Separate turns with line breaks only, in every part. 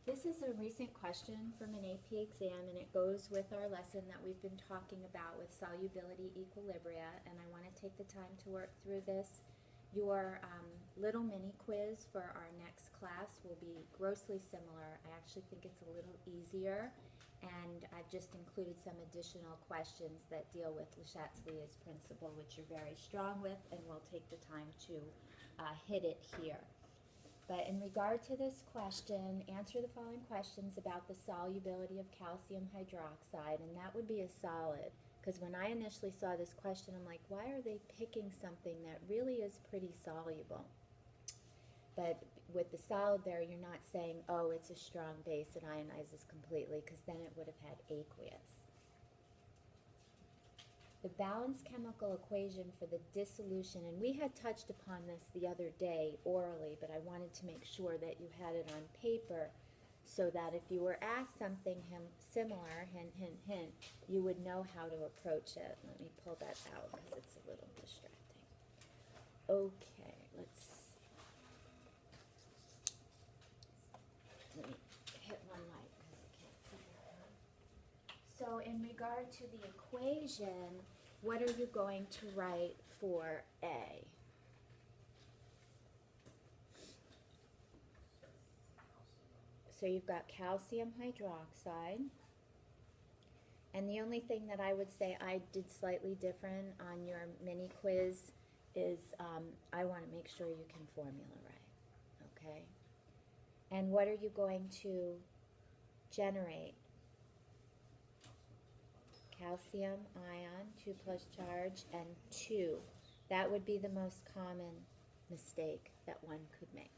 This is a recent question from an AP exam, and it goes with our lesson that we've been talking about with solubility equilibria, and I want to take the time to work through this. Your little mini quiz for our next class will be grossly similar. I actually think it's a little easier, and I've just included some additional questions that deal with Le Chatelier's principle, which you're very strong with, and we'll take the time to hit it here. But in regard to this question, answer the following questions about the solubility of calcium hydroxide, and that would be a solid. Because when I initially saw this question, I'm like, why are they picking something that really is pretty soluble? But with the solid there, you're not saying, oh, it's a strong base, it ionizes completely, because then it would have had aqueous. The balanced chemical equation for the dissolution, and we had touched upon this the other day orally, but I wanted to make sure that you had it on paper so that if you were asked something similar, hint, hint, hint, you would know how to approach it. Let me pull that out because it's a little distracting. Okay, let's see. Let me hit one light because I can't see that one. So in regard to the equation, what are you going to write for A? So you've got calcium hydroxide. And the only thing that I would say I did slightly different on your mini quiz is I want to make sure you can formula right, okay? And what are you going to generate? Calcium ion, 2 plus charge, and 2. That would be the most common mistake that one could make.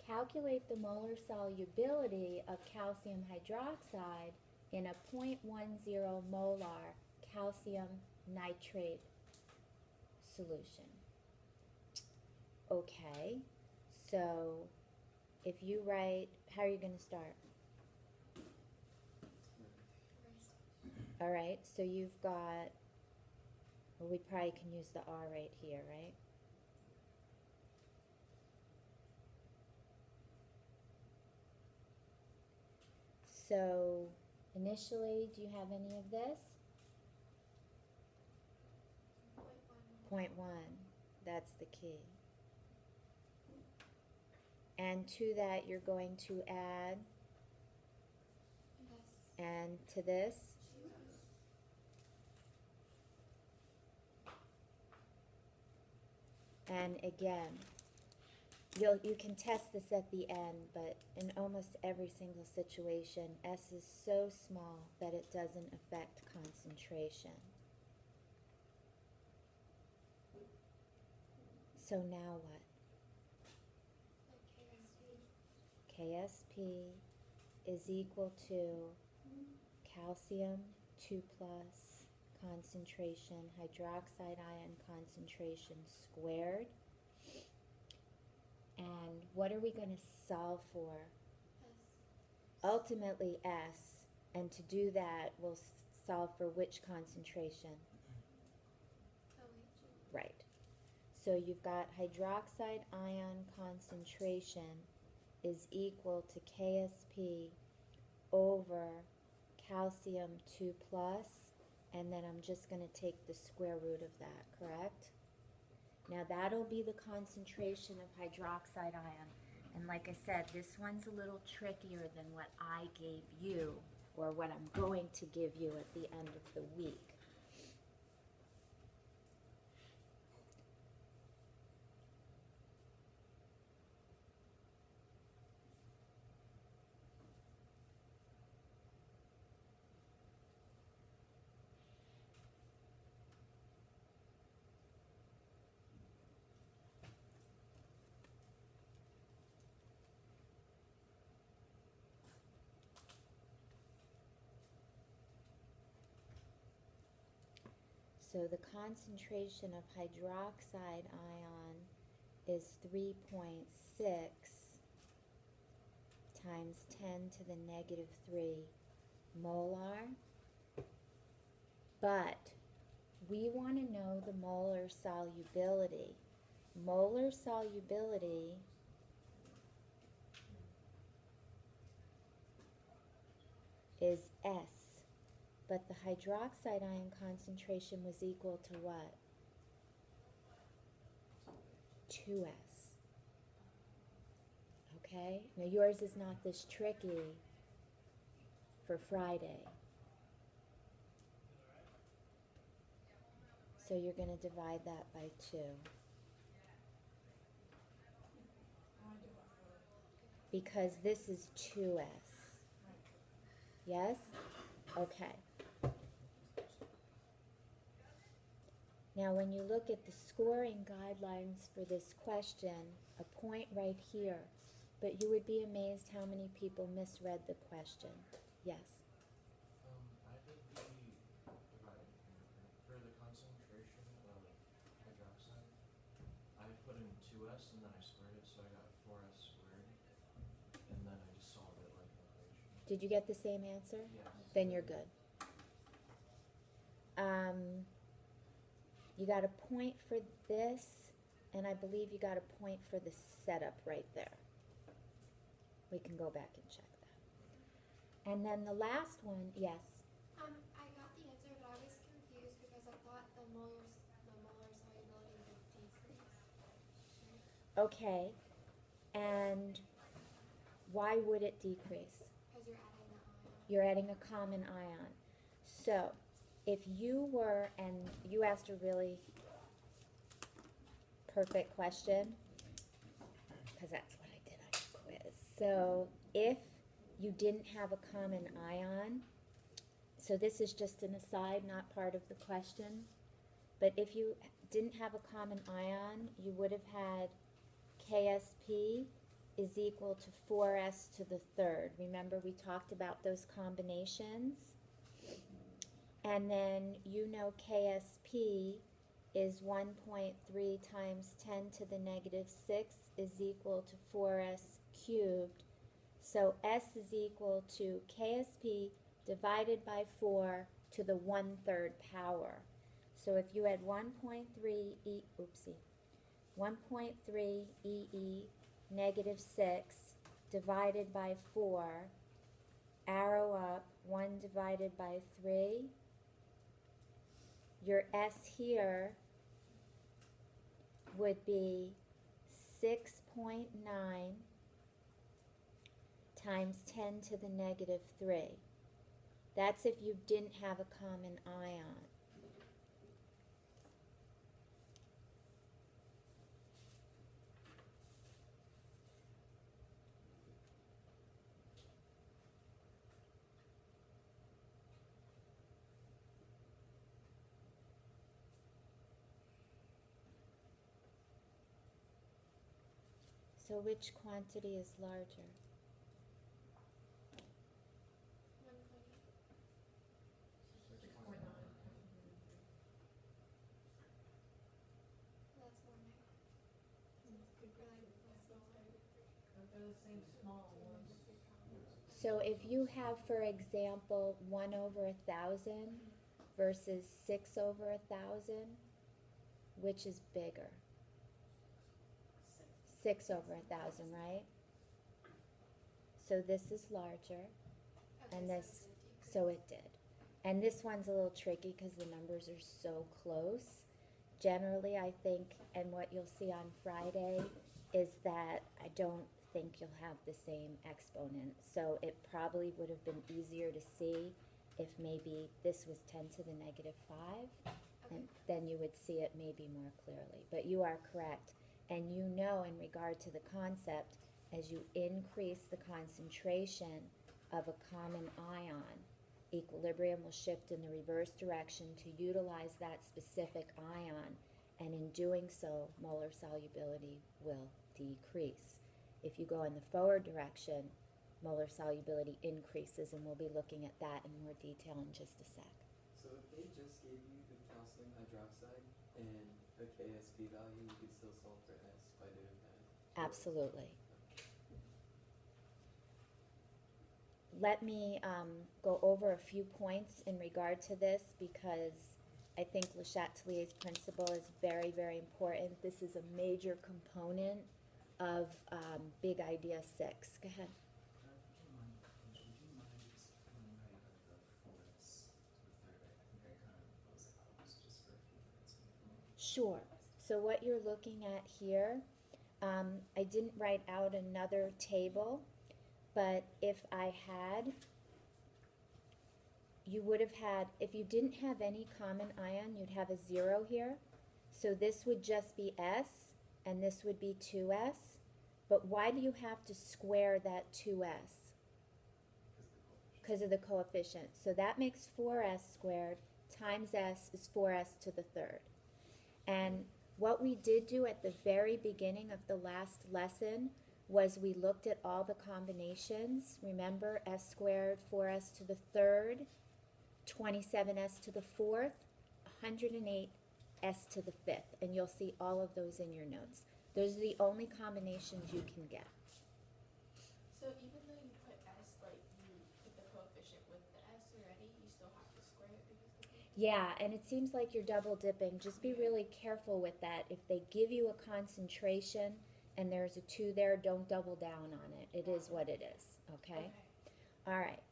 Calculate the molar solubility of calcium hydroxide in a 0.10 molar calcium nitrate solution. Okay, so if you write, how are you going to start? All right, so you've got, well, we probably can use the R right here, right? So initially, do you have any of this? 0.1. That's the key. And to that, you're going to add, and to this, and again, you can test this at the end, but in almost every single situation, S is so small that it doesn't affect concentration. So now what? KSP is equal to calcium 2 plus concentration, hydroxide ion concentration squared. And what are we going to solve for? S. Ultimately S. And to do that, we'll solve for which concentration? OH. Right. So you've got hydroxide ion concentration is equal to KSP over calcium 2 plus, and then I'm just going to take the square root of that, correct? Now that'll be the concentration of hydroxide ion. And like I said, this one's a little trickier than what I gave you, or what I'm going to give you at the end of the week. So the concentration of hydroxide ion is 3.6 times 10 to the negative 3 molar. But we want to know the molar solubility. Molar solubility is S, but the hydroxide ion concentration was equal to what? 2S. Okay? Now yours is not this tricky for Friday. So you're going to divide that by 2. Because this is 2S. Yes? Okay. Now when you look at the scoring guidelines for this question, a point right here, but you would be amazed how many people misread the question. Yes?
I did the dividing for the concentration of hydroxide. I put in 2s and then I squared it, so I got 4s squared, and then I just solved it like an equation.
Did you get the same answer?
Yes.
Then you're good. You got a point for this, and I believe you got a point for the setup right there. We can go back and check that. And then the last one, yes?
I got the answer, but I was confused because I thought the molar solubility would decrease.
Okay. And why would it decrease?
Because you're adding the ion.
You're adding a common ion. So, if you were, and you asked a really perfect question, because that's what I did on your quiz. So, if you didn't have a common ion, so this is just an aside, not part of the question, but if you didn't have a common ion, you would have had KSP is equal to 4s to the third. Remember we talked about those combinations? And then you know KSP is 1.3 times 10 to the negative 6 is equal to 4s cubed. So S is equal to KSP divided by 4 to the 1/3 power. So if you had 1.3 EE negative 6 divided by 4, arrow up, 1 divided by 3, your S here would be 6.9 times 10 to the negative 3. That's if you didn't have a common ion. So which quantity is larger?
1.8.
6.9.
That's more negative.
They're the same small ones.
So if you have, for example, 1 over 1,000 versus 6 over 1,000, which is bigger? 6 over 1,000, right? So this is larger,
Okay,
and
so
this,
it did decrease.
so it did. And this one's a little tricky because the numbers are so close. Generally, I think, and what you'll see on Friday, is that I don't think you'll have the same exponent. So it probably would have been easier to see if maybe this was 10 to the negative 5, and then you would see it maybe more clearly. But you are correct. And you know, in regard to the concept, as you increase the concentration of a common ion, equilibrium will shift in the reverse direction to utilize that specific ion, and in doing so, molar solubility will decrease. If you go in the forward direction, molar solubility increases, and we'll be looking at that in more detail in just a sec.
So if they just gave you the calcium hydroxide and a KSP value, you could still solve for S by doing that?
Absolutely. Let me go over a few points in regard to this because I think Le Chatelier's principle is very, very important. This is a major component of Big Idea 6. Go ahead.
Would you mind just putting right
Sure. So what you're looking at here, I didn't write out another table, but if I had, you would have had, if you didn't have any common ion, you'd have a 0 here. So this would just be S, and this would be 2S. But why do you have to square that 2S? Because of the coefficient. So that makes 4S squared times S is 4S to the third. And what we did do at the very beginning of the last lesson was we looked at all the combinations. Remember, S squared, 4S to the third, 27S to the fourth, 108S to the fifth. And you'll see all of those in your notes. Those are the only combinations you can get.
So even though you put S, like you put the coefficient with the S already, you still have to square it because of the coefficient?
Yeah, and it seems like you're double dipping. Just be really careful with that. If they give you a concentration and there's a 2 there, don't double down on it. It is what it is, okay? All right.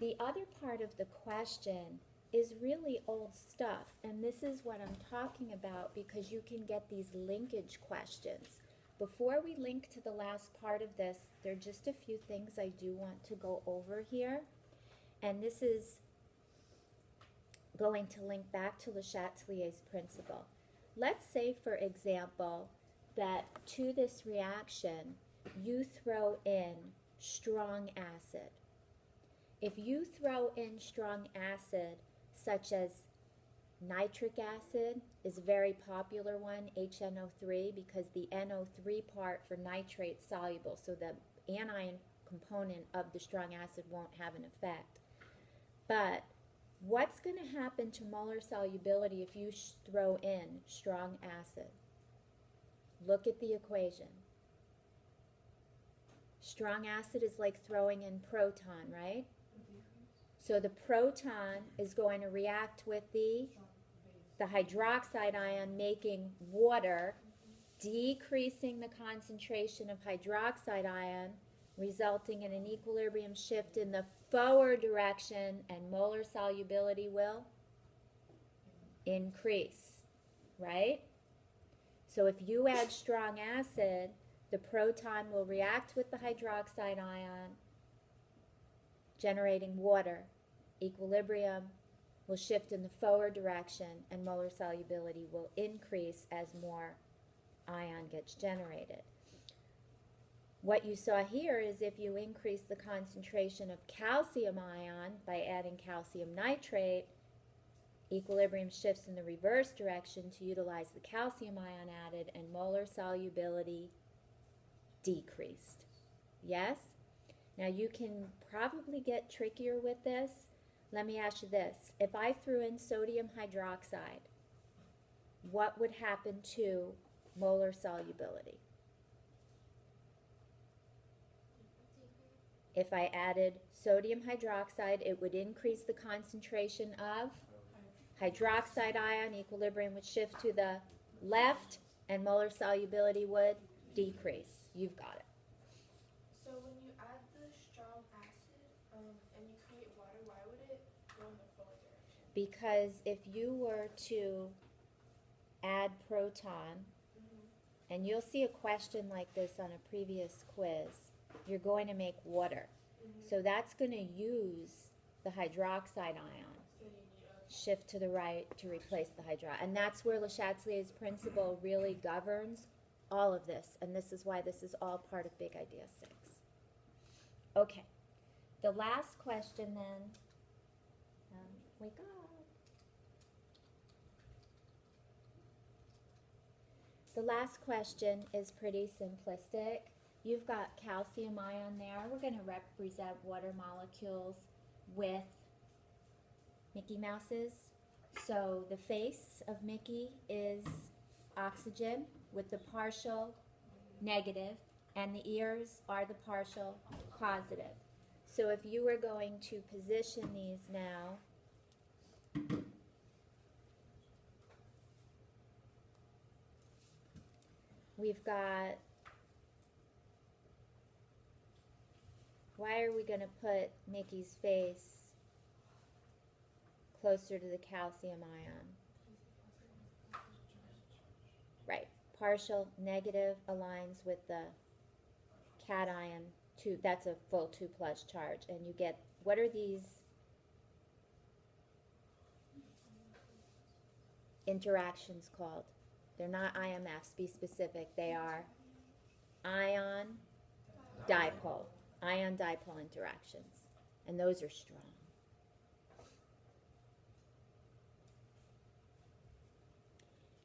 The other part of the question is really old stuff, and this is what I'm talking about because you can get these linkage questions. Before we link to the last part of this, there are just a few things I do want to go over here, and this is going to link back to Le Chatelier's principle. Let's say, for example, that to this reaction, you throw in strong acid. If you throw in strong acid, such as nitric acid is a very popular one, HNO3, because the NO3 part for nitrate is soluble, so the anion component of the strong acid won't have an effect. But what's going to happen to molar solubility if you throw in strong acid? Look at the equation. Strong acid is like throwing in proton, right? So the proton is going to react with the hydroxide ion, making water, decreasing the concentration of hydroxide ion, resulting in an equilibrium shift in the forward direction, and molar solubility will increase, right? So if you add strong acid, the proton will react with the hydroxide ion, generating water. Equilibrium will shift in the forward direction, and molar solubility will increase as more ion gets generated. What you saw here is if you increase the concentration of calcium ion by adding calcium nitrate, equilibrium shifts in the reverse direction to utilize the calcium ion added, and molar solubility decreased. Yes? Now you can probably get trickier with this. Let me ask you this. If I threw in sodium hydroxide, what would happen to molar solubility? If I added sodium hydroxide, it would increase the concentration of hydroxide ion. Equilibrium would shift to the left, and molar solubility would decrease. You've got it.
So when you add the strong acid and you create water, why would it go in the forward direction?
Because if you were to add proton, and you'll see a question like this on a previous quiz, you're going to make water. So that's going to use the hydroxide ion.
So you need a
Shift to the right to replace the hydroxide. And that's where Le Chatelier's principle really governs all of this. And this is why this is all part of Big Idea 6. Okay. The last question then, wake up. The last question is pretty simplistic. You've got calcium ion there. We're going to represent water molecules with Mickey Mouses. So the face of Mickey is oxygen with the partial negative, and the ears are the partial positive. So if you were going to position these now, we've got, why are we going to put Mickey's face closer to the calcium ion? partial negative aligns with the cation 2, that's a full 2 plus charge, and you get, what are these interactions called? They're not IMFs, be specific. They are ion dipole interactions, and those are strong.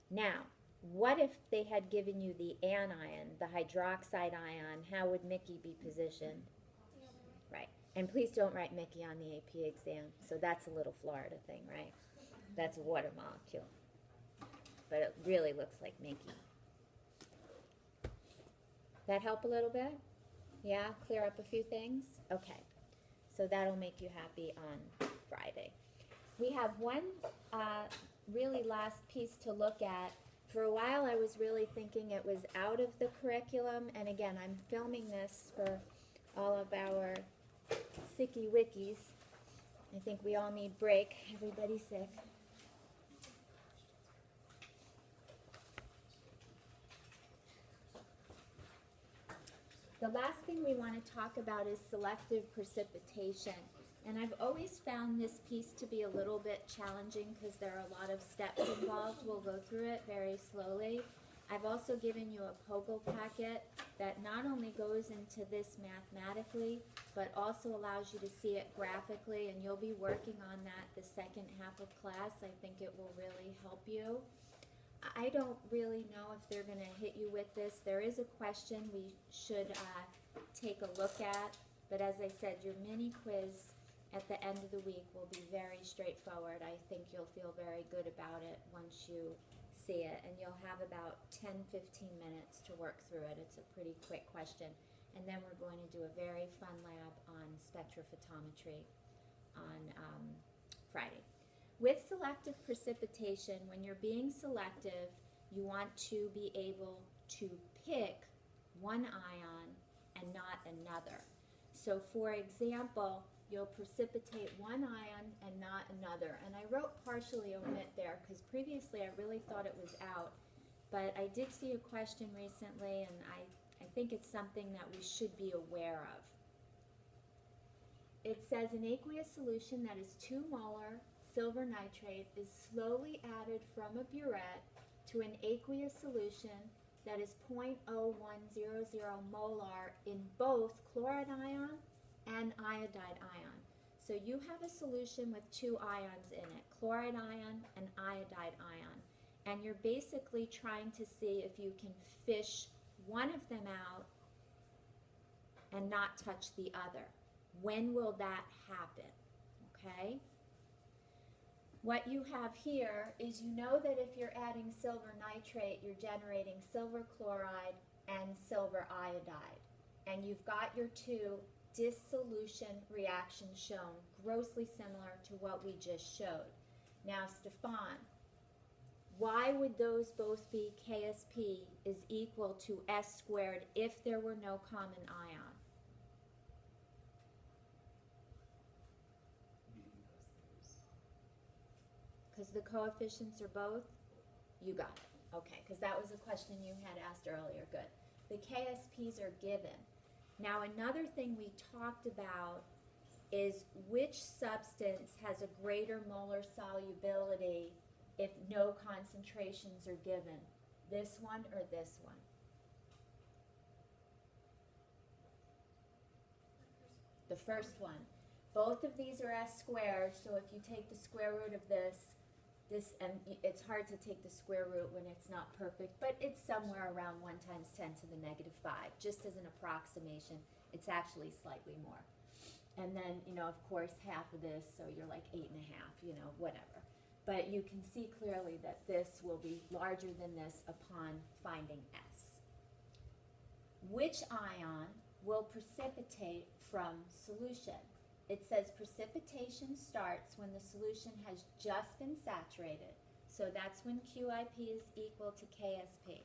Now, what if they had given you the anion, the hydroxide ion? How would Mickey be positioned?
The other way.
Right. And please don't write Mickey on the AP exam. So that's a little Florida thing, right? That's a water molecule. But it really looks like Mickey. That help a little bit? Yeah? Clear up a few things? Okay. So that'll make you happy on Friday. We have one really last piece to look at. For a while I was really thinking it was out of the curriculum, and again, I'm filming this for all of our sicky wickies. I think we all need break. Everybody's sick. The last thing we want to talk about is selective precipitation. And I've always found this piece to be a little bit challenging because there are a lot of steps involved. We'll go through it very slowly. I've also given you a POGO packet that not only goes into this mathematically, but also allows you to see it graphically, and you'll be working on that the second half of class. I think it will really help you. I don't really know if they're going to hit you with this. There is a question we should take a look at, but as I said, your mini quiz at the end of the week will be very straightforward. I think you'll feel very good about it once you see it, and you'll have about 10-15 minutes to work through it. It's a pretty quick question. And then we're going to do a very fun lab on spectrophotometry on Friday. With selective precipitation, when you're being selective, you want to be able to pick one ion and not another. So for example, you'll precipitate one ion and not another. And I wrote partially omit there because previously I really thought it was out. But I did see a question recently, and I think it's something that we should be aware of. It says an aqueous solution that is 2 molar silver nitrate is slowly added from a burette to an aqueous solution that is 0.0100 molar in both chloride ion and iodide ion. So you have a solution with 2 ions in it, chloride ion and iodide ion. And you're basically trying to see if you can fish one of them out and not touch the other. When will that happen? Okay? What you have here is, you know that if you're adding silver nitrate, you're generating silver chloride and silver iodide. And you've got your 2 dissolution reactions shown, grossly similar to what we just showed. Now, Stefan, why would those both be KSP is equal to S squared if there were no common ion? Because the coefficients are both? You got it. Okay, because that was a question you had asked earlier. Good. The KSPs are given. Now, another thing we talked about is which substance has a greater molar solubility if no concentrations are given. This one or this one? The first one. Both of these are S squared, so if you take the square root of this, and it's hard to take the square root when it's not perfect, but it's somewhere around 1 times 10 to the negative 5. Just as an approximation, it's actually slightly more. And then, of course, half of this, so you're like 8.5, whatever. But you can see clearly that this will be larger than this upon finding S. Which ion will precipitate from solution? It says precipitation starts when the solution has just been saturated. So that's when QIP is equal to KSP.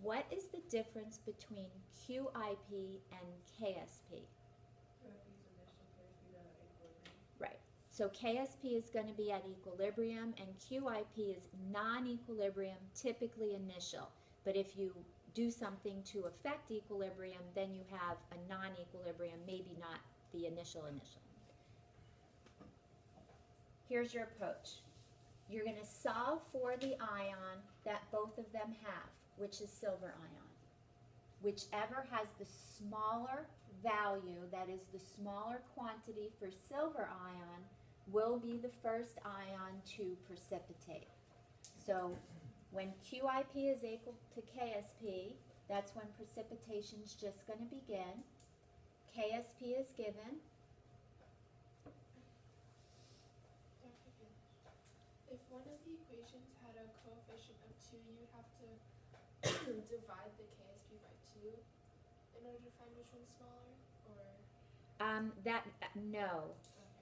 What is the difference between QIP and KSP? Right. So KSP is going to be at equilibrium, and QIP is non-equilibrium, typically initial. But if you do something to affect equilibrium, then you have a non-equilibrium, maybe not the initial. Here's your approach. You're going to solve for the ion that both of them have, which is silver ion. Whichever has the smaller value, that is the smaller quantity for silver ion, will be the first ion to precipitate. So when QIP is equal to KSP, that's when precipitation is just going to begin. KSP is given.
If one of the equations had a coefficient of 2, you'd have to divide the KSP by 2 in order to find which one's smaller, or?
No.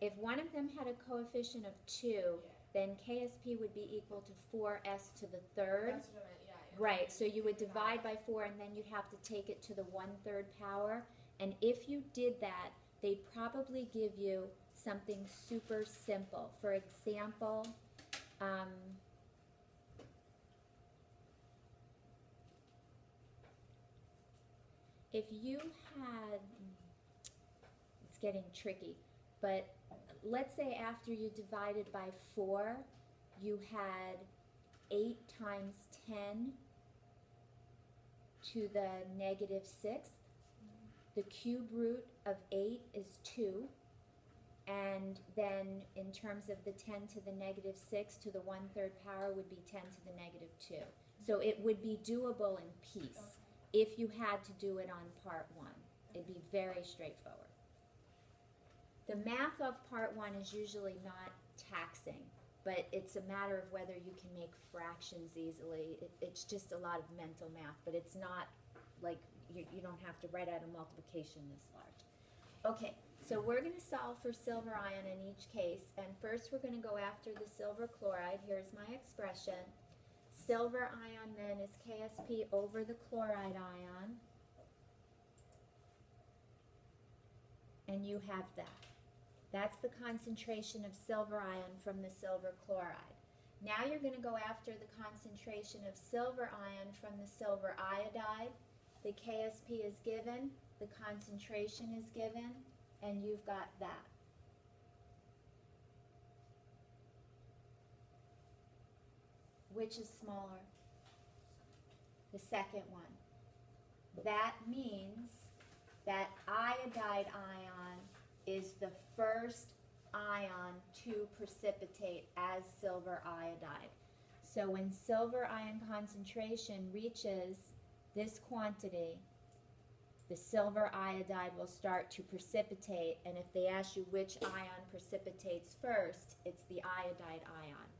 Okay.
If one of them had a coefficient of 2,
Yeah.
then KSP would be equal to 4s to the third.
That's what I meant, yeah.
Right, so you would divide by 4 and then you'd have to take it to the 1/3 power. And if you did that, they'd probably give you something super simple. For example, if you had, it's getting tricky, but let's say after you divided by 4, you had 8 times 10 to the -6th. The cube root of 8 is 2. And then in terms of the 10 to the -6 to the 1/3 power would be 10 to the -2. So it would be doable in piece if you had to do it on part 1. It'd be very straightforward. The math of part 1 is usually not taxing, but it's a matter of whether you can make fractions easily. It's just a lot of mental math, but it's not like you don't have to write out a multiplication this large. Okay, so we're going to solve for silver ion in each case, and first we're going to go after the silver chloride. Here's my expression. Silver ion then is KSP over the chloride ion, and you have that. That's the concentration of silver ion from the silver chloride. Now you're going to go after the concentration of silver ion from the silver iodide. The KSP is given, the concentration is given, and you've got that. Which is smaller? The second one. That means that iodide ion is the first ion to precipitate as silver iodide. So when silver ion concentration reaches this quantity, the silver iodide will start to precipitate, and if they ask you which ion precipitates first, it's the iodide ion.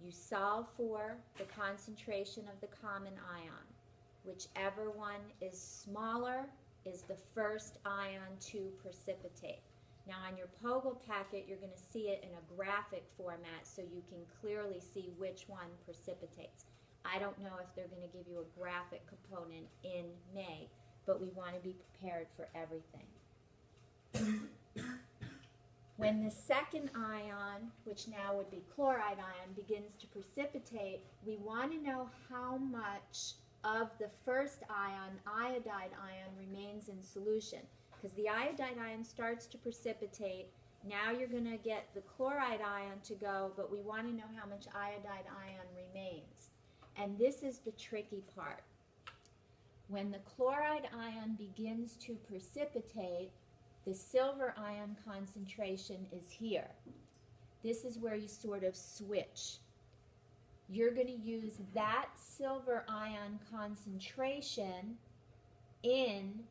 You solve for the concentration of the common ion. Whichever one is smaller is the first ion to precipitate. Now on your POGL packet, you're going to see it in a graphic format so you can clearly see which one precipitates. I don't know if they're going to give you a graphic component in May, but we want to be prepared for everything. When the second ion, which now would be chloride ion, begins to precipitate, we want to know how much of the first ion, iodide ion, remains in solution. Because the iodide ion starts to precipitate. Now you're going to get the chloride ion to go, but we want to know how much iodide ion remains. And this is the tricky part. When the chloride ion begins to precipitate, the silver ion concentration is here. This is where you sort of switch. You're going to use that silver ion concentration in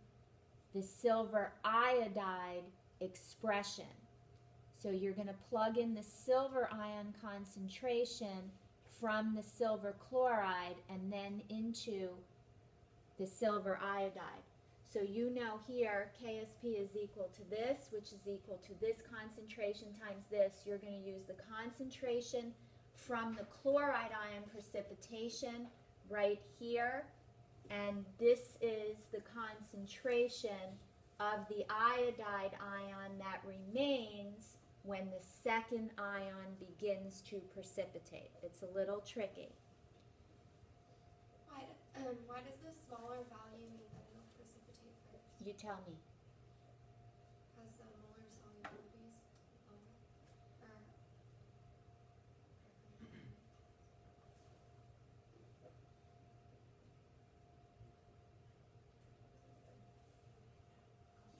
the silver iodide expression. So you're going to plug in the silver ion concentration from the silver chloride and then into the silver iodide. So you know here KSP is equal to this, which is equal to this concentration times this. You're going to use the concentration from the chloride ion precipitation right here, and this is the concentration of the iodide ion that remains when the second ion begins to precipitate. It's a little tricky.
Why does the smaller value mean that it'll precipitate first?
You tell me.
Because the molar solubility is lower. Or,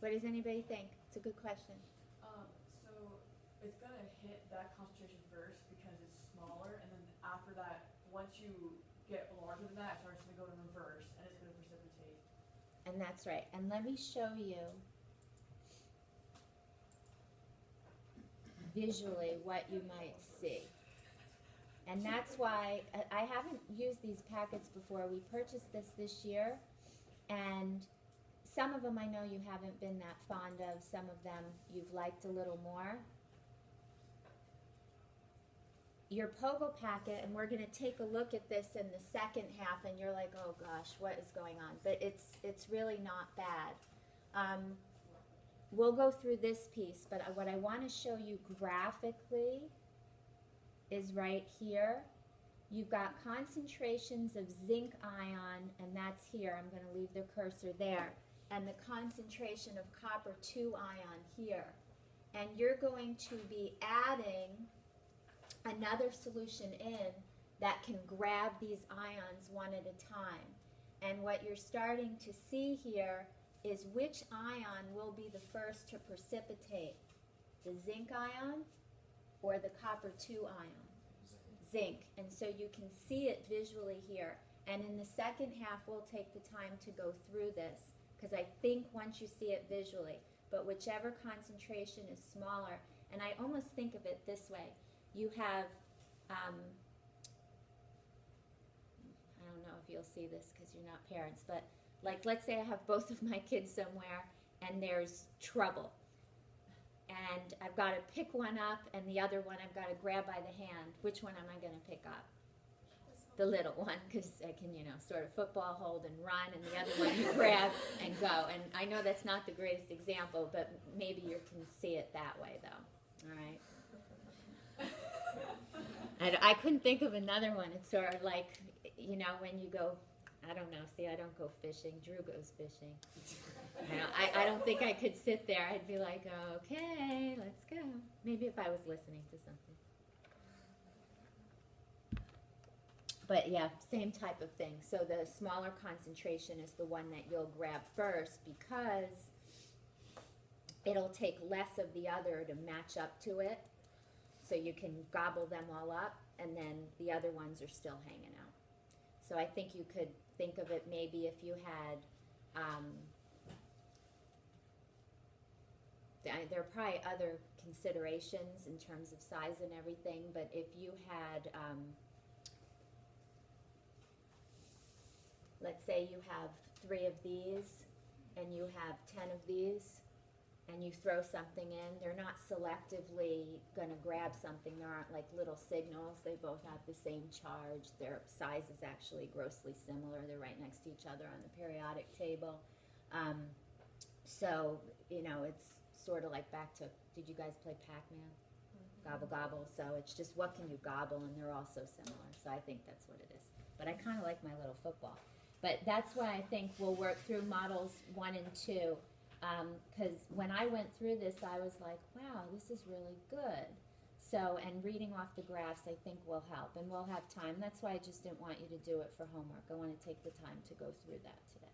What does anybody think? It's a good question.
So it's gonna hit that concentration first because it's smaller, and then after that, once you get larger than that, it starts to go in reverse, and it's gonna precipitate.
And that's right. And let me show you visually what you might see. And that's why I haven't used these packets before. We purchased this year, and some of them I know you haven't been that fond of. Some of them you've liked a little more. Your Pogo packet, and we're going to take a look at this in the second half, and you're like, oh gosh, what is going on? But it's really not bad. We'll go through this piece, but what I want to show you graphically is right here. You've got concentrations of zinc ion, and that's here. I'm going to leave the cursor there. And the concentration of copper 2 ion here. And you're going to be adding another solution in that can grab these ions one at a time. And what you're starting to see here is which ion will be the first to precipitate, the zinc ion or the copper 2 ion? Zinc. And so you can see it visually here. And in the second half, we'll take the time to go through this, because I think once you see it visually, but whichever concentration is smaller, and I almost think of it this way. You have, I don't know if you'll see this because you're not parents, but like let's say I have both of my kids somewhere and there's trouble. And I've got to pick one up and the other one I've got to grab by the hand. Which one am I going to pick up? The little one, because I can, sort of football hold and run, and the other one you grab and go. And I know that's not the greatest example, but maybe you can see it that way, though. All right. I couldn't think of another one. It's sort of like, when you go, I don't know. See, I don't go fishing. Drew goes fishing. I don't think I could sit there. I'd be like, okay, let's go. Maybe if I was listening to something. But yeah, same type of thing. So the smaller concentration is the one that you'll grab first because it'll take less of the other to match up to it. So you can gobble them all up, and then the other ones are still hanging out. So I think you could think of it maybe if you had, there are probably other considerations in terms of size and everything, but if you had, let's say you have 3 of these and you have 10 of these and you throw something in, they're not selectively going to grab something. There aren't like little signals. They both have the same charge. Their size is actually grossly similar. They're right next to each other on the periodic table. So, it's sort of like back to, did you guys play Pac-Man? Gobble, gobble. So it's just what can you gobble, and they're all so similar. So I think that's what it is. But I kind of like my little football. But that's why I think we'll work through models 1 and 2. Because when I went through this, I was like, wow, this is really good. So, and reading off the graphs, I think will help. And we'll have time. That's why I just didn't want you to do it for homework. I want to take the time to go through that today.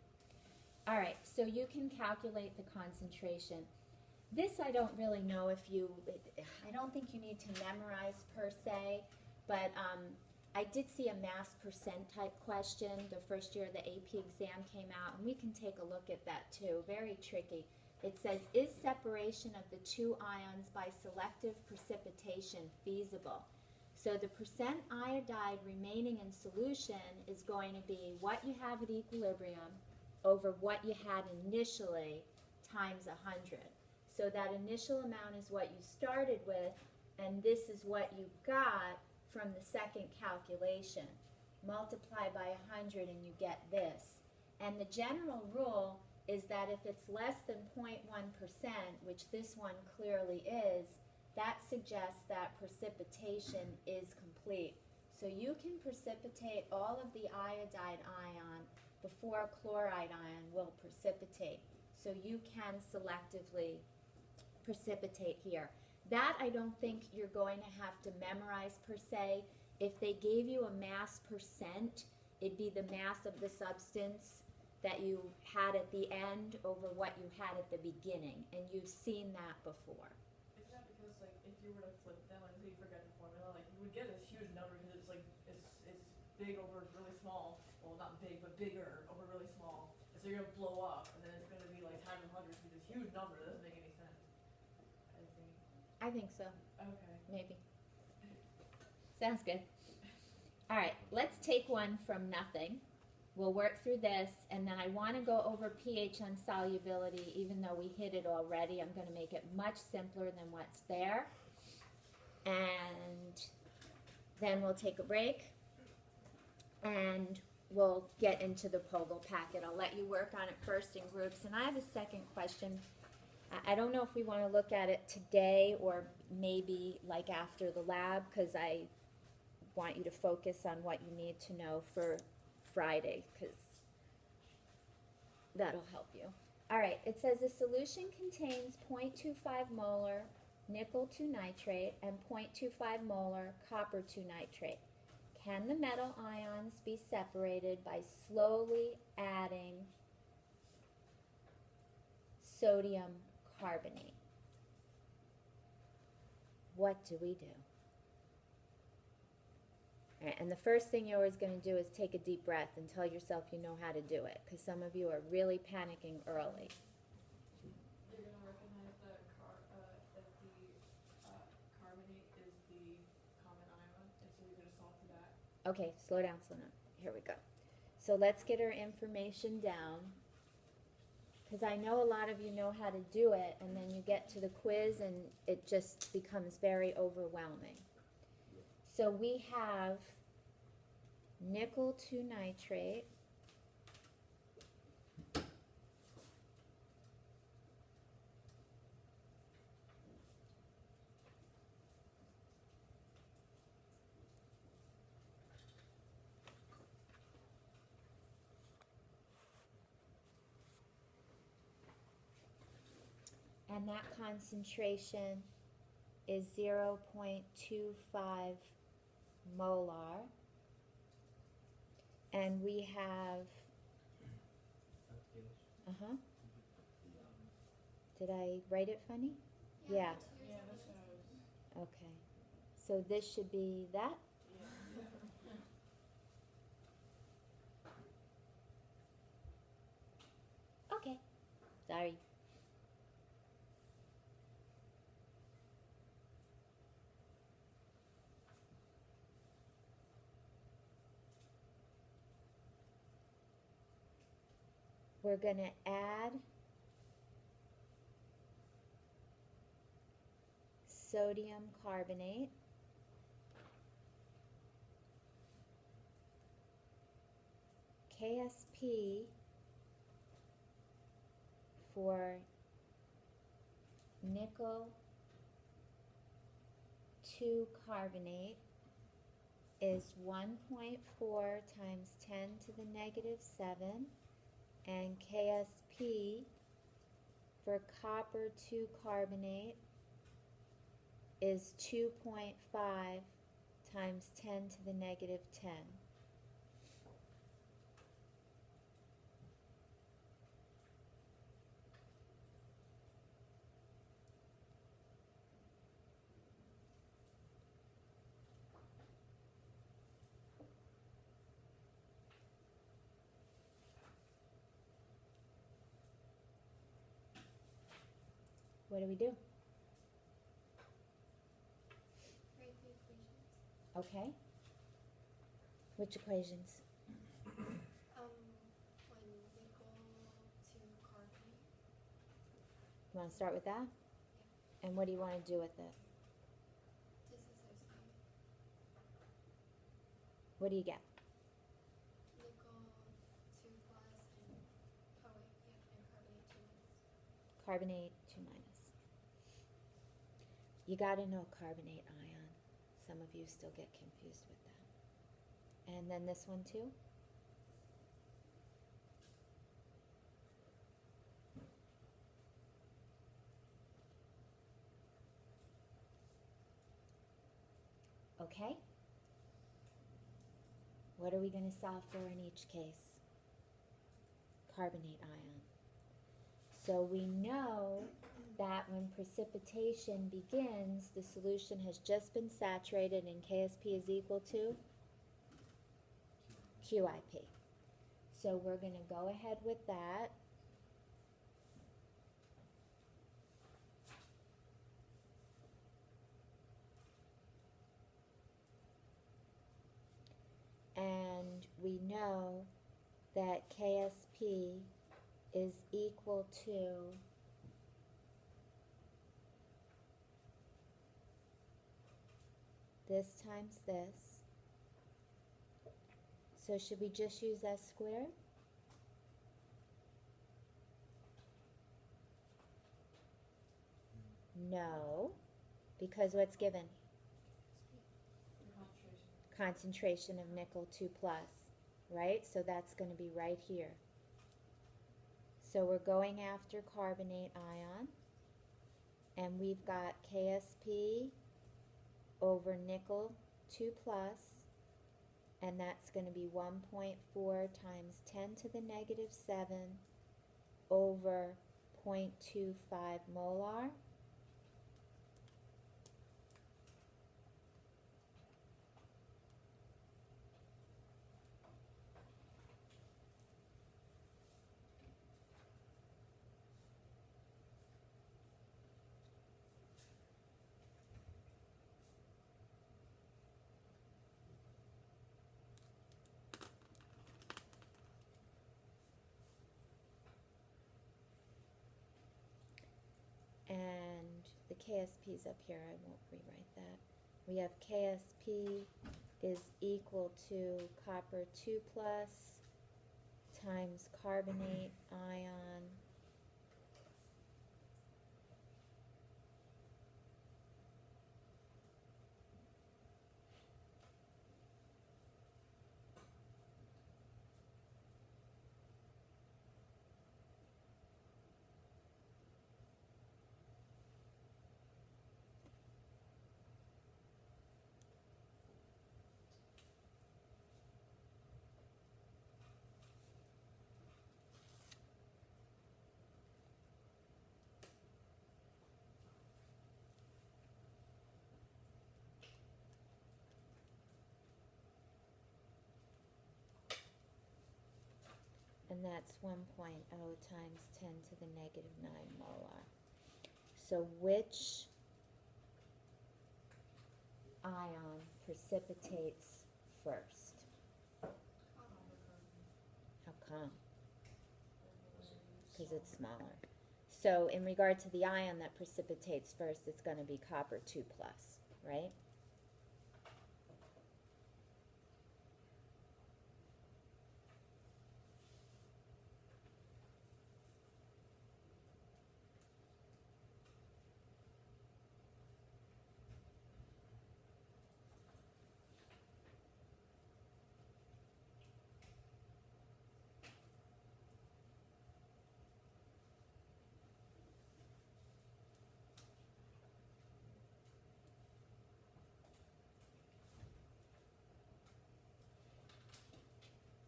All right, so you can calculate the concentration. This I don't really know if you, I don't think you need to memorize per se, but I did see a mass percent type question the first year the AP exam came out, and we can take a look at that too. Very tricky. It says, is separation of the 2 ions by selective precipitation feasible? So the percent iodide remaining in solution is going to be what you have at equilibrium over what you had initially times 100. So that initial amount is what you started with, and this is what you got from the second calculation. Multiply by 100 and you get this. And the general rule is that if it's less than 0.1%, which this one clearly is, that suggests that precipitation is complete. So So you can precipitate all of the iodide ion before a chloride ion will precipitate. So you can selectively precipitate here. That I don't think you're going to have to memorize per se. If they gave you a mass percent, it'd be the mass of the substance that you had at the end over what you had at the beginning, and you've seen that before.
Is that because, like, if you were to flip them, like, say you forget the formula, like, you would get this huge number because it's, like, it's big over really small. Well, not big, but bigger over really small. And so you're going to blow up, and then it's going to be, like, times 100 with this huge number. That doesn't make any sense, I think.
I think so,
Okay.
maybe. Sounds good. All right, let's take one from nothing. We'll work through this, and then I want to go over pH insolubility. Even though we hit it already, I'm going to make it much simpler than what's there. And then we'll take a break, and we'll get into the POGL packet. I'll let you work on it first in groups. And I have a second question. I don't know if we want to look at it today or maybe like after the lab, because I want you to focus on what you need to know for Friday, because that'll help you. All right, it says the solution contains 0.25 molar nickel 2 nitrate and 0.25 molar copper 2 nitrate. Can the metal ions be separated by slowly adding sodium carbonate? What do we do? All right, and the first thing you're always going to do is take a deep breath and tell yourself you know how to do it, because some of you are really panicking early.
You're going to recognize that carbonate is the common ion, and so you're going to solve for that.
Okay, slow down, slow down. Here we go. So let's get our information down, because I know a lot of you know how to do it, and then you get to the quiz and it just becomes very overwhelming. So we have nickel 2 nitrate, and that concentration is 0.25 molar, and we have, did I write it funny? Yeah.
Yeah, that's what I was.
Okay, so this should be that? Okay, sorry. We're going to add sodium carbonate, KSP for nickel 2 carbonate is 1.4 times 10 to the negative 7, and KSP for copper 2 carbonate is 2.5 times 10 to the negative 10. What do we do?
Write the equations.
Okay. Which equations?
When nickel to carbonate.
You want to start with that?
Yeah.
And what do you want to do with it?
Disassociate.
What do you get?
Nickel 2 plus and, oh wait, yeah, and carbonate 2 minus.
Carbonate 2 minus. You got to know carbonate ion. Some of you still get confused with that. And then this one too? Okay. What are we going to solve for in each case? Carbonate ion. So we know that when precipitation begins, the solution has just been saturated and KSP is equal to QIP. So we're going to go ahead with that. And we know that KSP is equal to this times this. So should we just use S squared? No, because what's given?
The concentration.
Concentration of nickel 2 plus, right? So that's going to be right here. So we're going after carbonate ion, and we've got KSP over nickel 2 plus, and that's going to be 1.4 times 10 to the negative 7 over 0.25 molar. And the KSP is up here, I won't rewrite that. We have KSP is equal to copper 2 plus times carbonate ion and that's 1.0 times 10 to the negative 9 molar. So which ion precipitates first? How come? Because it's smaller. So in regard to the ion that precipitates first, it's going to be copper 2 plus, right?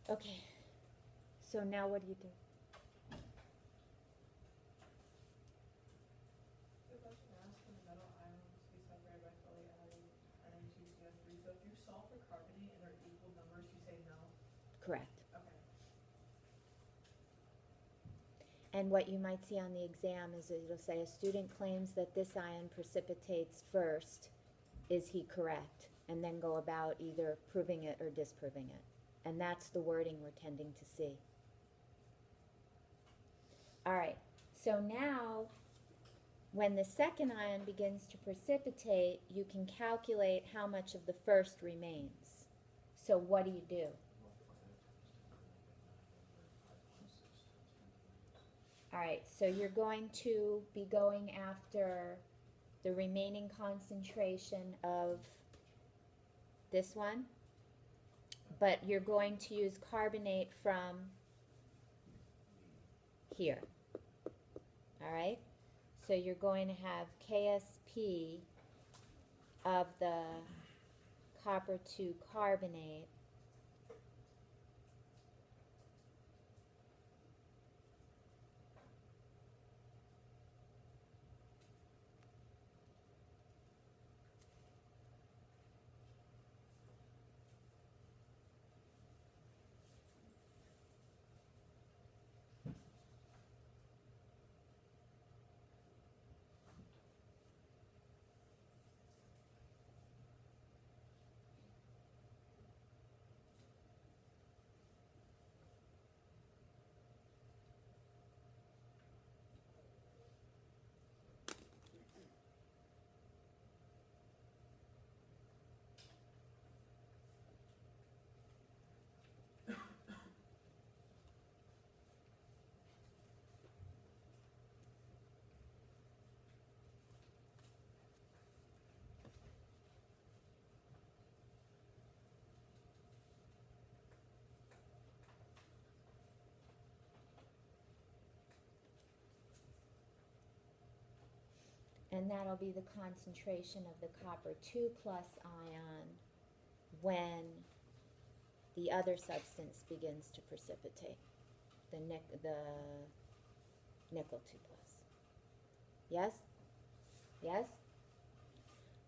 Okay, so now what do you do?
The question asked, can the metal ions be separated by fully adding iron 2 CO3? So if you solve for carbonate and they're equal numbers, you say no?
Correct.
Okay.
And what you might see on the exam is it'll say a student claims that this ion precipitates first. Is he correct? And then go about either proving it or disproving it. And that's the wording we're tending to see. All right, so now when the second ion begins to precipitate, you can calculate how much of the first remains. So what do you do?
1.0 times 10 to the negative 9 over 5.6 times 10 to the negative 6.
All right, so you're going to be going after the remaining concentration of this one, but you're going to use carbonate from here. All right? So you're going to have KSP of the copper 2 carbonate and that'll be the concentration of the copper 2 plus ion when the other substance begins to precipitate, the nickel 2 plus. Yes? Yes?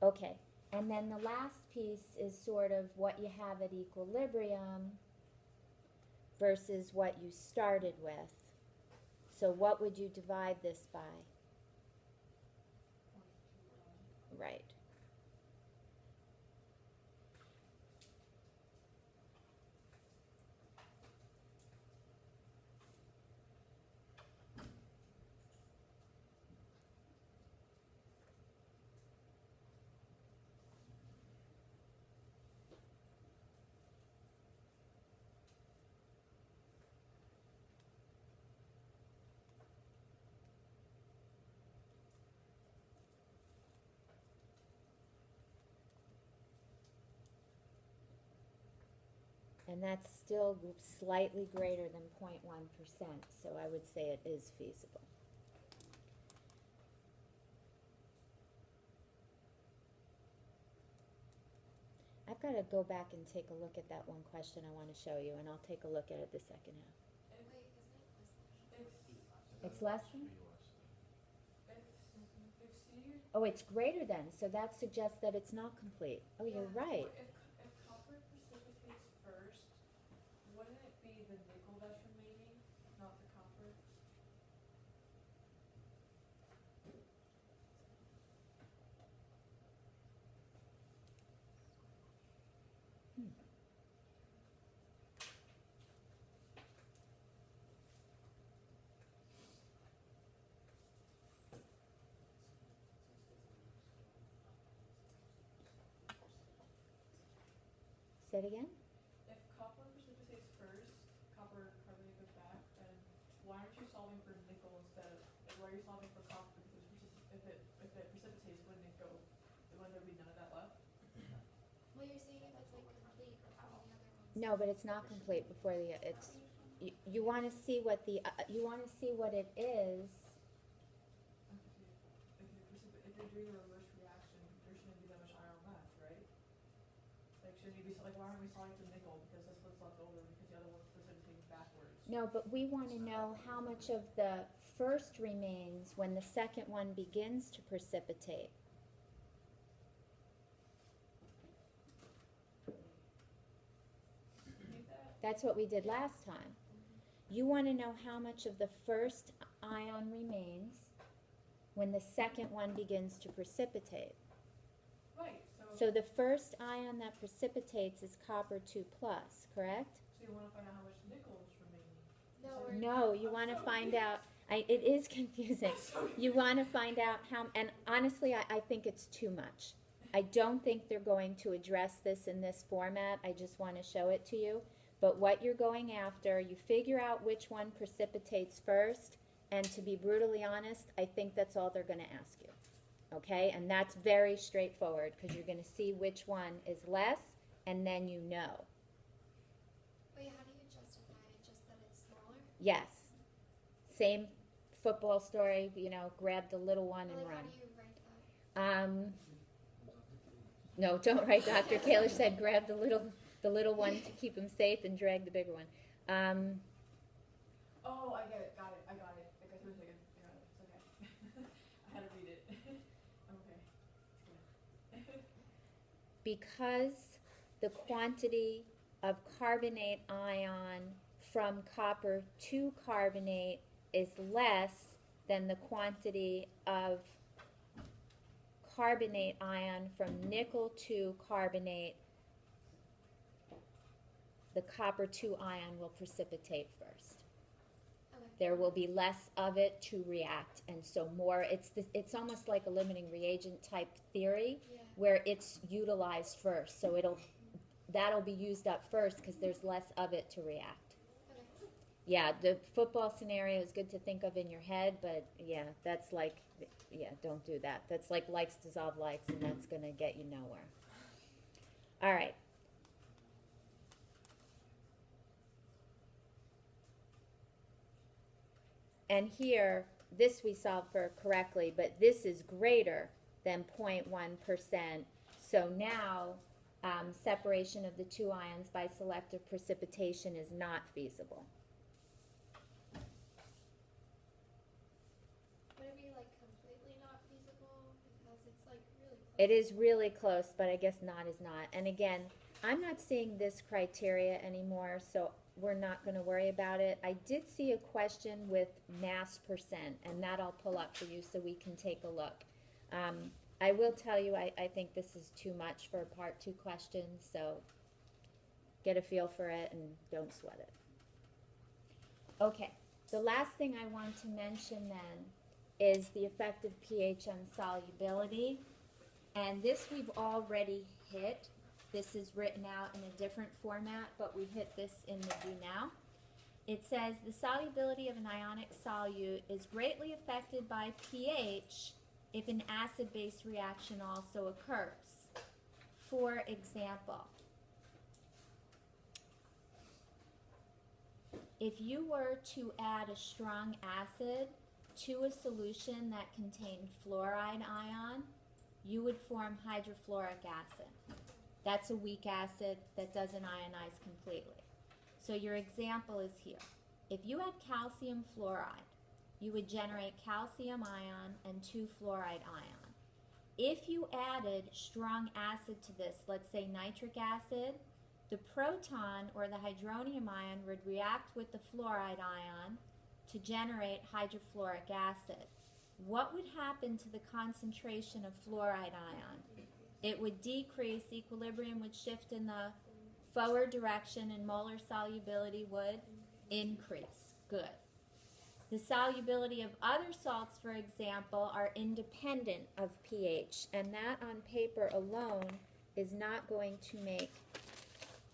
Okay, and then the last piece is sort of what you have at equilibrium versus what you started with. So what would you divide this by? Right. And that's still slightly greater than 0.1%, so I would say it is feasible. I've got to go back and take a look at that one question I want to show you, and I'll take a look at it the second half.
Wait, isn't it less than?
It's less than?
Should be less than.
If C,
Oh, it's greater than, so that suggests that it's not complete. Oh, you're right.
if copper precipitates first, wouldn't it be the nickel that's remaining, not the copper?
Say it again?
If copper precipitates first, copper carbonate goes back, then why aren't you solving for nickel instead of, like, why are you solving for copper? Because if it precipitates, wouldn't it go, wouldn't there be none of that left?
Well, you're saying if it's like complete before the other ones.
No, but it's not complete before the, it's, you want to see what the, you want to see what it is.
If you're doing a reverse reaction, there shouldn't be that much iron left, right? Like, shouldn't you be, like, why aren't we solving for nickel? Because that's what's left over, because the other one's precipitating backwards.
No, but we want to know how much of the first remains when the second one begins to precipitate.
Repeat that?
That's what we did last time. You want to know how much of the first ion remains when the second one begins to precipitate.
Right,
So the first ion that precipitates is copper 2 plus, correct?
So you wanna find out how much nickel is remaining.
No,
So-
we're
No, you want to find out, it is confusing. You want to find out how, and honestly, I think it's too much. I don't think they're going to address this in this format, I just want to show it to you. But what you're going after, you figure out which one precipitates first, and to be brutally honest, I think that's all they're going to ask you. Okay, and that's very straightforward, because you're going to see which one is less, and then you know. Yes. Same football story, you know, grab the little one and
Like, how
run.
do you write that?
No, don't write Dr. Kalish said grab the little one to keep him safe and drag the bigger one.
Oh, I get it. Got it. I got it. I got it. I got it. It's okay. I had to read it. I'm okay. It's good.
Because the quantity of carbonate ion from copper to carbonate is less than the quantity of carbonate ion from nickel to carbonate, the copper 2 ion will precipitate first.
Okay.
There will be less of it to react, and so more. It's almost like a limiting reagent type theory,
Yeah.
where it's utilized first. So that'll be used up first because there's less of it to react.
Okay.
Yeah, the football scenario is good to think of in your head, but yeah, that's like, yeah, don't do that. That's like likes dissolve likes, and that's going to get you nowhere. All right. And here, this we solved for correctly, but this is greater than 0.1%. So now, separation of the two ions by selective precipitation is not feasible.
Would it be like completely not feasible because it's like really close?
It is really close, but I guess not is not. And again, I'm not seeing this criteria anymore, so we're not going to worry about it. I did see a question with mass percent, and that I'll pull up for you so we can take a look. I will tell you, I think this is too much for a part 2 question, so get a feel for it and don't sweat it. Okay, the last thing I want to mention then is the effect of pH on solubility. And this we've already hit. This is written out in a different format, but we hit this in the do now. It says the solubility of an ionic solute is greatly affected by pH if an acid-base reaction also occurs. For example, if you were to add a strong acid to a solution that contained fluoride ion, you would form hydrofluoric acid. That's a weak acid that doesn't ionize completely. So your example is here. If you had calcium fluoride, you would generate calcium ion and 2 fluoride ion. If you added strong acid to this, let's say nitric acid, the proton or the hydronium ion would react with the fluoride ion to generate hydrofluoric acid. What would happen to the concentration of fluoride ion? It would decrease, equilibrium would shift in the forward direction, and molar solubility would increase. Good. The solubility of other salts, for example, are independent of pH, and that on paper alone is not going to make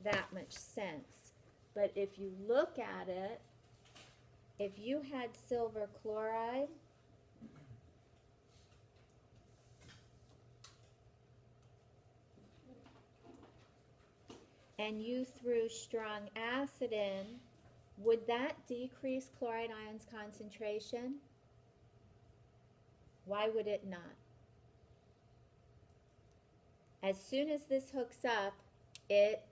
that much sense. But if you look at it, if you had silver chloride, and you threw strong acid in, would that decrease chloride ion's concentration? Why would it not? As soon as this hooks up, it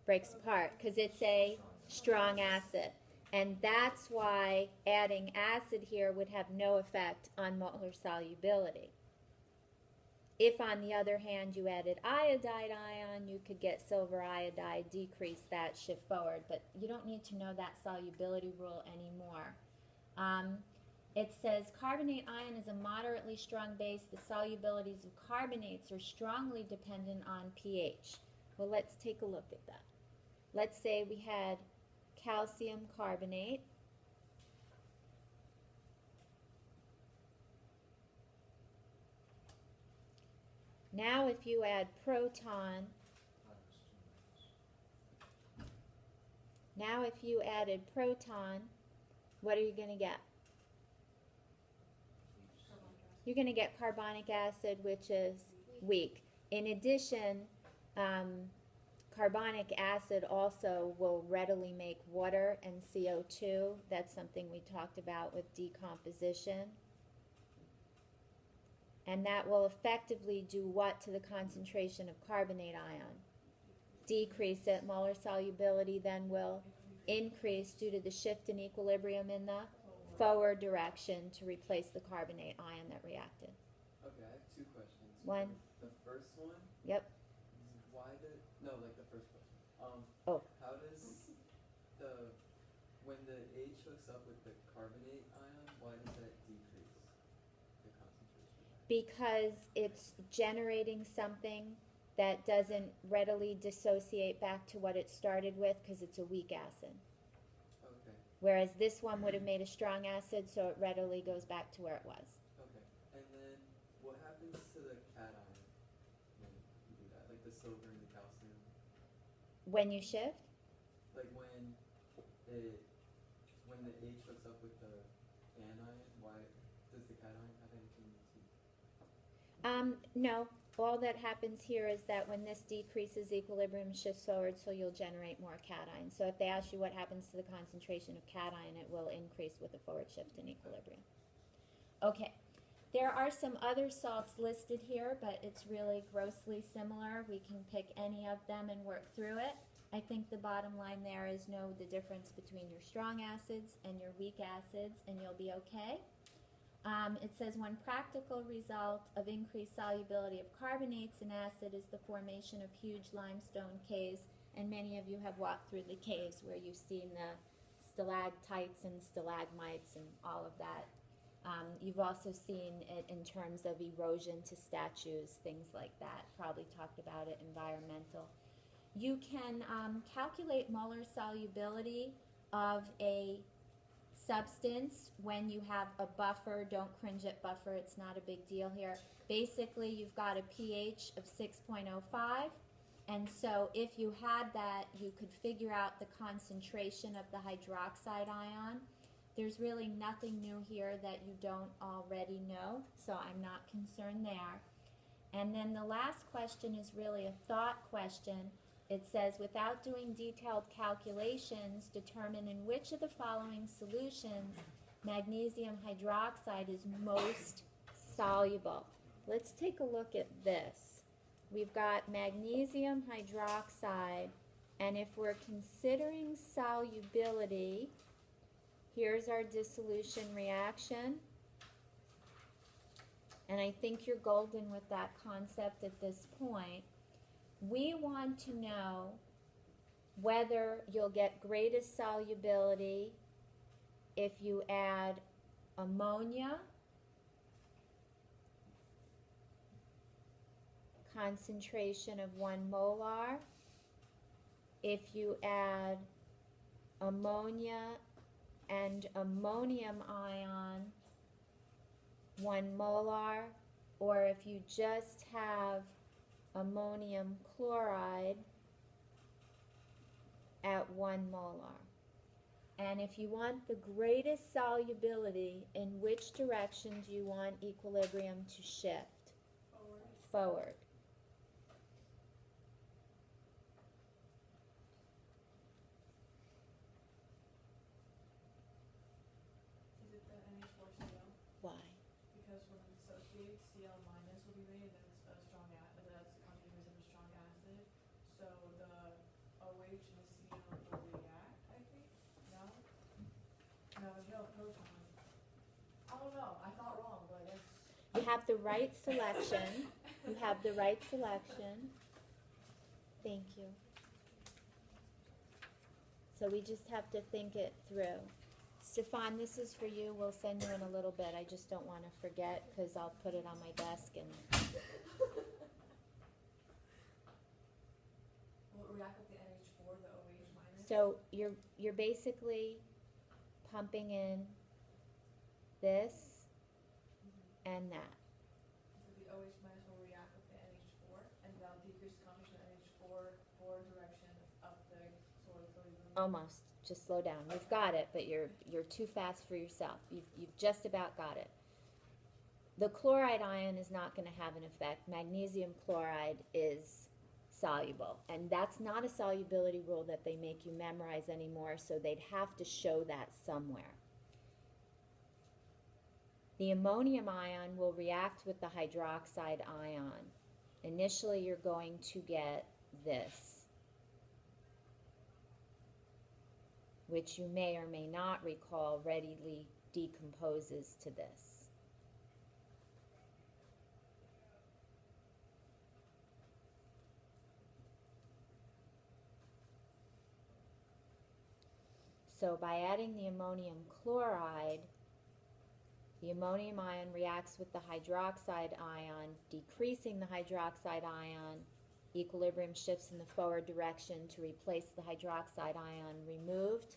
breaks apart because it's a strong acid. And that's why adding acid here would have no effect on molar solubility. If, on the other hand, you added iodide ion, you could get silver iodide, decrease that, shift forward. But you don't need to know that solubility rule anymore. It says carbonate ion is a moderately strong base. The solubilities of carbonates are strongly dependent on pH. Well, let's take a look at that. Let's say we had calcium carbonate. Now if you add proton, now if you added proton, what are you going to get? You're going to get carbonic acid, which is weak. In addition, carbonic acid also will readily make water and CO2. That's something we talked about with decomposition. And that will effectively do what to the concentration of carbonate ion? Decrease it. Molar solubility then will increase due to the shift in equilibrium in the forward direction to replace the carbonate ion that reacted.
Okay, I have two questions.
One.
The first one,
Yep.
why did, no, like the first question.
Oh.
How does the, when the H hooks up with the carbonate ion, why does that decrease the concentration?
Because it's generating something that doesn't readily dissociate back to what it started with because it's a weak acid.
Okay,
Whereas this one would have made a strong acid, so it readily goes back to where it was.
okay. And then what happens to the cation when you do that? Like the silver and the calcium?
When you shift,
Like when the H hooks up with the anion, why does the cation have anything to?
no. All that happens here is that when this decreases, equilibrium shifts forward, so you'll generate more cation. So if they ask you what happens to the concentration of cation, it will increase with the forward shift in equilibrium. Okay, there are some other salts listed here, but it's really grossly similar. We can pick any of them and work through it. I think the bottom line there is know the difference between your strong acids and your weak acids, and you'll be okay. It says one practical result of increased solubility of carbonates in acid is the formation of huge limestone caves, and many of you have walked through the caves where you've seen the stalactites and stalagmites and all of that. You've also seen it in terms of erosion to statues, things like that. Probably talked about it environmental. You can calculate molar solubility of a substance when you have a buffer. Don't cringe at buffer, it's not a big deal here. Basically, you've got a pH of 6.05, and so if you had that, you could figure out the concentration of the hydroxide ion. There's really nothing new here that you don't already know, so I'm not concerned there. And then the last question is really a thought question. It says, without doing detailed calculations, determine in which of the following solutions magnesium hydroxide is most soluble. Let's take a look at this. We've got magnesium hydroxide, and if we're considering solubility, here's our dissolution reaction. And I think you're golden with that concept at this point. We want to know whether you'll get greatest solubility if you add ammonia, concentration of 1 molar, if you add ammonia and ammonium ion, 1 molar, or if you just have ammonium chloride at 1 molar. And if you want the greatest solubility, in which direction do you want equilibrium to shift? Forward.
Is it the NH4Cl?
Why?
Because when it dissociates, Cl minus will be made, and it's a strong acid. That's conjugated as a strong acid. So the OH and the Cl will react, I think. No? No, there's no proton. I don't know. I thought wrong, but I guess.
You have the right selection. You have the right selection. Thank you. So we just have to think it through. Stefan, this is for you. We'll send you in a little bit. I just don't want to forget because I'll put it on my desk and
Will it react with the NH4, the OH minus?
so you're basically pumping in this and that.
So the OH minus will react with the NH4, and that'll decrease the concentration of NH4 forward direction up the sort of equilibrium.
Almost. Just slow down. You've got it, but you're too fast for yourself. You've just about got it. The chloride ion is not going to have an effect. Magnesium chloride is soluble. And that's not a solubility rule that they make you memorize anymore, so they'd have to show that somewhere. The ammonium ion will react with the hydroxide ion. Initially, you're going to get this, which you may or may not recall readily decomposes to this. So by adding the ammonium chloride, the ammonium ion reacts with the hydroxide ion, decreasing the hydroxide ion. Equilibrium shifts in the forward direction to replace the hydroxide ion removed,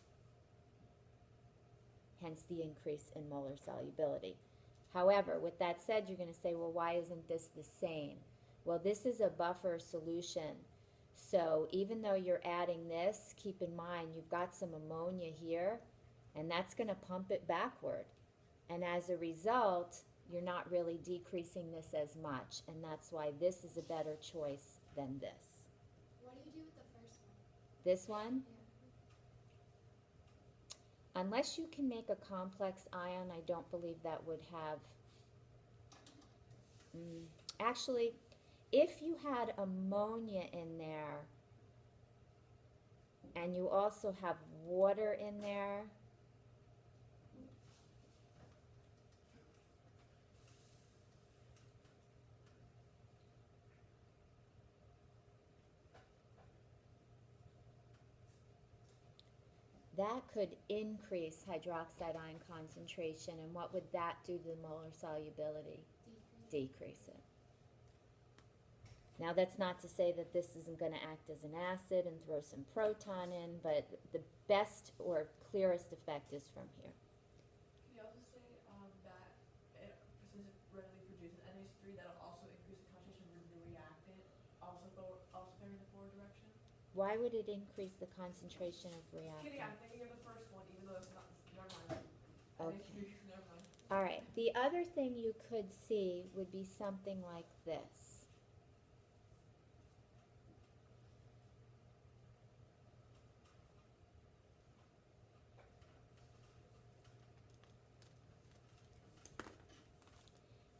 hence the increase in molar solubility. However, with that said, you're going to say, well, why isn't this the same? Well, this is a buffer solution. So even though you're adding this, keep in mind you've got some ammonia here, and that's going to pump it backward. And as a result, you're not really decreasing this as much, and that's why this is a better choice than this.
What do you do with the first one?
This one,
Yeah.
unless you can make a complex ion, I don't believe that would have, actually, if you had ammonia in there, and you also have water in there, that could increase hydroxide ion concentration, and what would that do to the molar solubility? Decrease it. Now that's not to say that this isn't going to act as an acid and throw some proton in, but the best or clearest effect is from here.
Can you also say that since it readily produces NH3, that'll also increase the concentration of the reactant, also going in the forward direction?
Why would it increase the concentration of
Kidding,
reactant?
I'm thinking of the first one, even though it's not. Never mind.
Okay.
NH3, never mind.
All right. The other thing you could see would be something like this.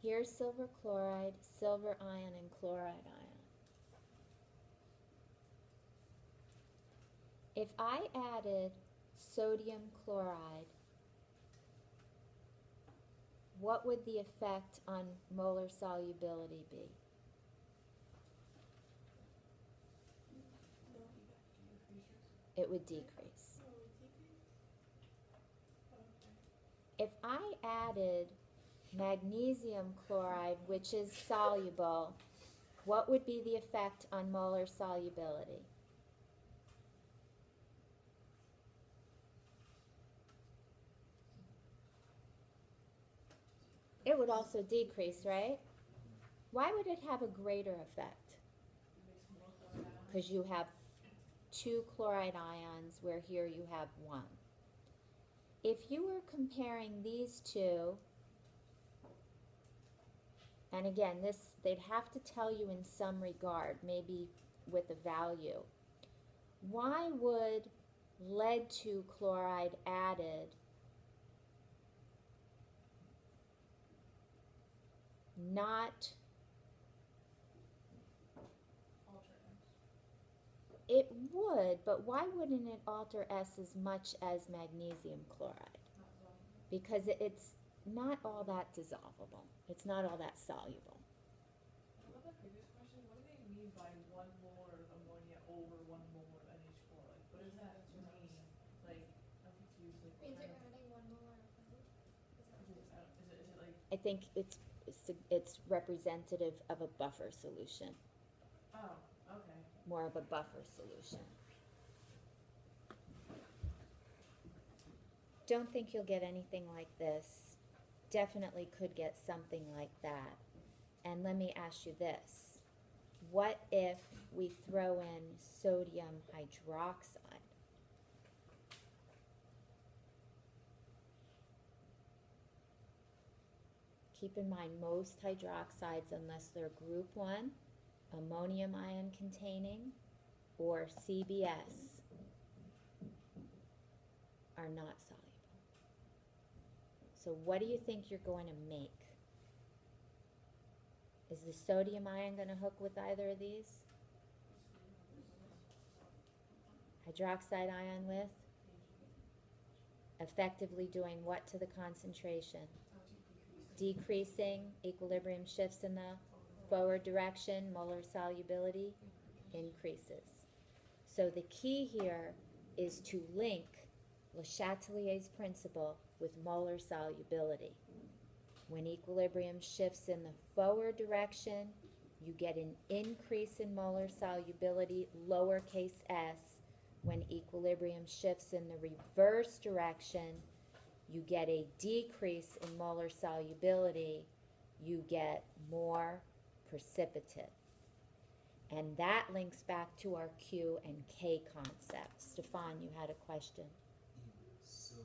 Here's silver chloride, silver ion, and chloride ion. If I added sodium chloride, what would the effect on molar solubility be? It would decrease. If I added magnesium chloride, which is soluble, what would be the effect on molar solubility? It would also decrease, right? Why would it have a greater effect? Because you have 2 chloride ions where here you have 1. If you were comparing these two, and again, this they'd have to tell you in some regard, maybe with a value. Why would lead 2 chloride added not, it would, but why wouldn't it alter S as much as magnesium chloride? Because it's not all that dissolvable. It's not all that soluble.
I love that previous question. What do they mean by 1 molar of ammonia over 1 molar of NH4? Like, what does that mean? Like, I'm confused. Like,
Means
what
you're
kind of,
adding 1 molar of both.
is it like?
I think it's representative of a buffer solution,
Oh, okay.
more of a buffer solution. Don't think you'll get anything like this. Definitely could get something like that. And let me ask you this. What if we throw in sodium hydroxide? Keep in mind most hydroxides, unless they're group 1, ammonium ion containing, or CBS, are not soluble. So what do you think you're going to make? Is the sodium ion going to hook with either of these? Hydroxide ion with? Effectively doing what to the concentration? Decreasing, equilibrium shifts in the forward direction, molar solubility increases. So the key here is to link Le Chatelier's principle with molar solubility. When equilibrium shifts in the forward direction, you get an increase in molar solubility, lowercase s. When equilibrium shifts in the reverse direction, you get a decrease in molar solubility, you get more precipitate. And that links back to our Q and K concept. Stefan, you had a question.
So the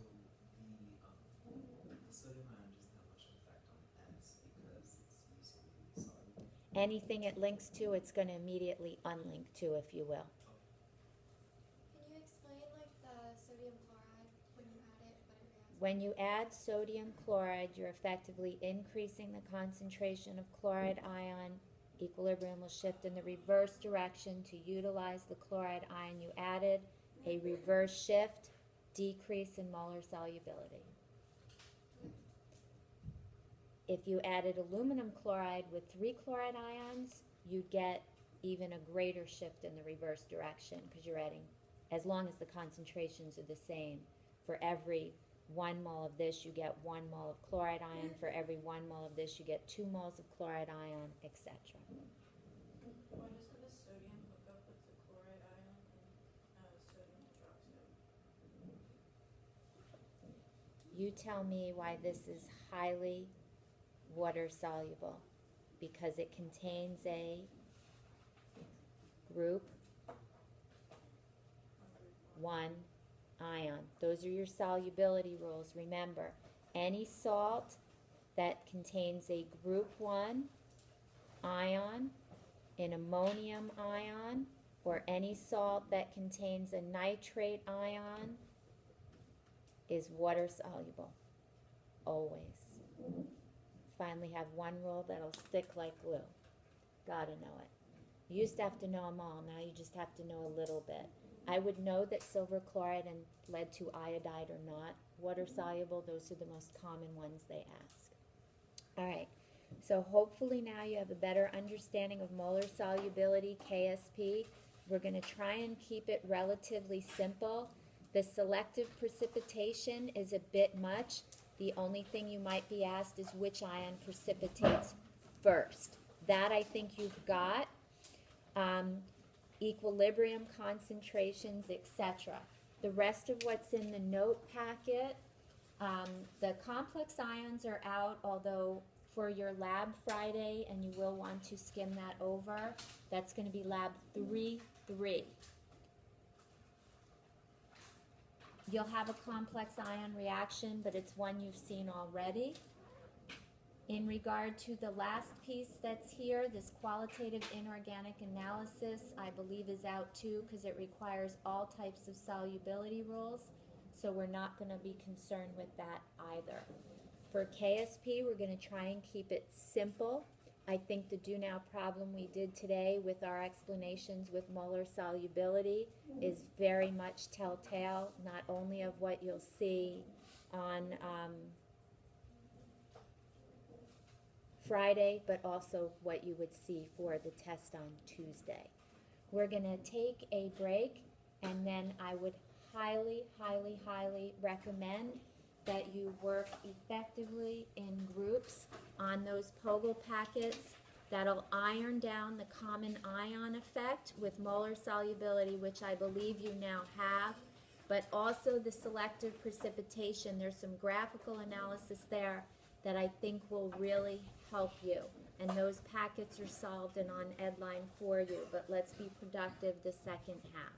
sodium ion doesn't have much of an effect on S because it's usually soluble.
Anything it links to, it's going to immediately unlink to, if you will.
Can you explain like the sodium chloride when you add it, what it reacts
When you add sodium chloride, you're effectively increasing the concentration of chloride ion. Equilibrium will shift in the reverse direction to utilize the chloride ion you added. A reverse shift, decrease in molar solubility. If you added aluminum chloride with 3 chloride ions, you'd get even a greater shift in the reverse direction because you're adding, as long as the concentrations are the same. For every 1 mole of this, you get 1 mole of chloride ion. For every 1 mole of this, you get 2 moles of chloride ion, etc.
Why doesn't the sodium hook up with the chloride ion and sodium hydroxide?
You tell me why this is highly water soluble. Because it contains a group 1 ion. Those are your solubility rules. Remember, any salt that contains a group 1 ion, an ammonium ion, or any salt that contains a nitrate ion is water soluble. Always. Finally have one rule that'll stick like glue. Gotta know it. You used to have to know them all. Now you just have to know a little bit. I would know that silver chloride and lead 2 iodide are not water soluble. Those are the most common ones they ask. All right. So hopefully now you have a better understanding of molar solubility, KSP. We're going to try and keep it relatively simple. The selective precipitation is a bit much. The only thing you might be asked is which ion precipitates first. That I think you've got. Equilibrium concentrations, etc. The rest of what's in the note packet, the complex ions are out, although for your lab Friday, and you will want to skim that over, that's going to be lab 3-3. You'll have a complex ion reaction, but it's one you've seen already. In regard to the last piece that's here, this qualitative inorganic analysis, I believe is out too because it requires all types of solubility rules, so we're not going to be concerned with that either. For KSP, we're going to try and keep it simple. I think the do now problem we did today with our explanations with molar solubility is very much telltale, not only of what you'll see on Friday, but also what you would see for the test on Tuesday. We're going to take a break, and then I would highly, highly, highly recommend that you work effectively in groups on those POGL packets. That'll iron down the common ion effect with molar solubility, which I believe you now have, but also the selective precipitation. There's some graphical analysis there that I think will really help you. And those packets are solved and on Edline for you, but let's be productive the second half.